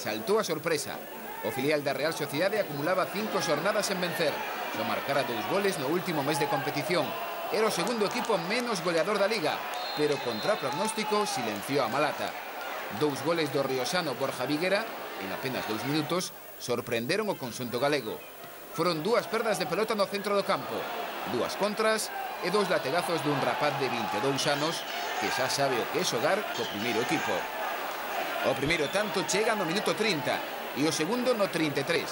saltou a sorpresa. O filial da Real Sociedade acumulaba 5 xornadas en vencer. Só marcara 2 goles no último mes de competición. Era o segundo equipo menos goleador da Liga, pero contra pronóstico silenciou a Malata. 2 goles do riosano Borja Viguera, en apenas 2 minutos, sorprenderon o conxunto galego. Foron 2 perdas de pelota no centro do campo, 2 contras e 2 lategazos dun rapaz de 22 anos que xa sabe o que é xogar co primeiro equipo. O primeiro tanto chega no minuto 30 e o segundo no 33.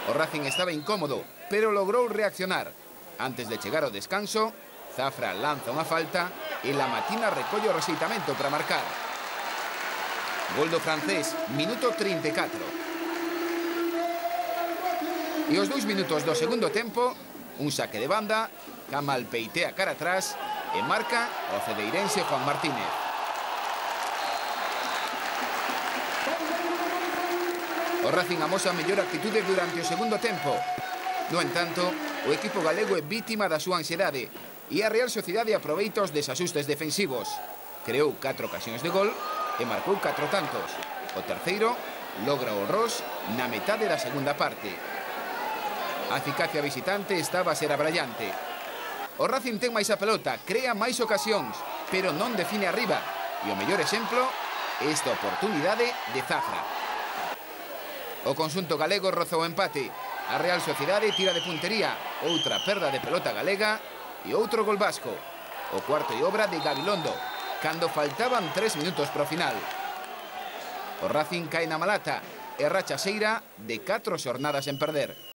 O Racing estaba incómodo, pero logrou reaccionar. Antes de chegar ao descanso, Zafra lanza unha falta e La Matina recolle o rexeitamento para marcar. Gol do francés, minuto 34. E os 2 minutos do segundo tempo, un saque de banda, Kamal peitea cara atrás e marca o cedeirense Juan Martínez. O Racing amosa a mellor actitude durante o segundo tempo. No entanto, o equipo galego é vítima da súa ansiedade e a Real Sociedade aproveita os desaxustes defensivos. Creou 4 ocasións de gol e marcou 4 tantos. O terceiro logra o Ross na metade da segunda parte. A eficacia visitante estaba a ser abrallante. O Racing ten máis a pelota, crea máis ocasións, pero non define arriba. E o mellor exemplo, esta oportunidade de Zafra. O conxunto galego rozou o empate. A Real Sociedade tira de puntería, outra perda de pelota galega e outro gol vasco. O cuarto e obra de Gabilondo, cando faltaban 3 minutos para o final. O Racing cae na Malata e racha xeira de 4 xornadas en perder.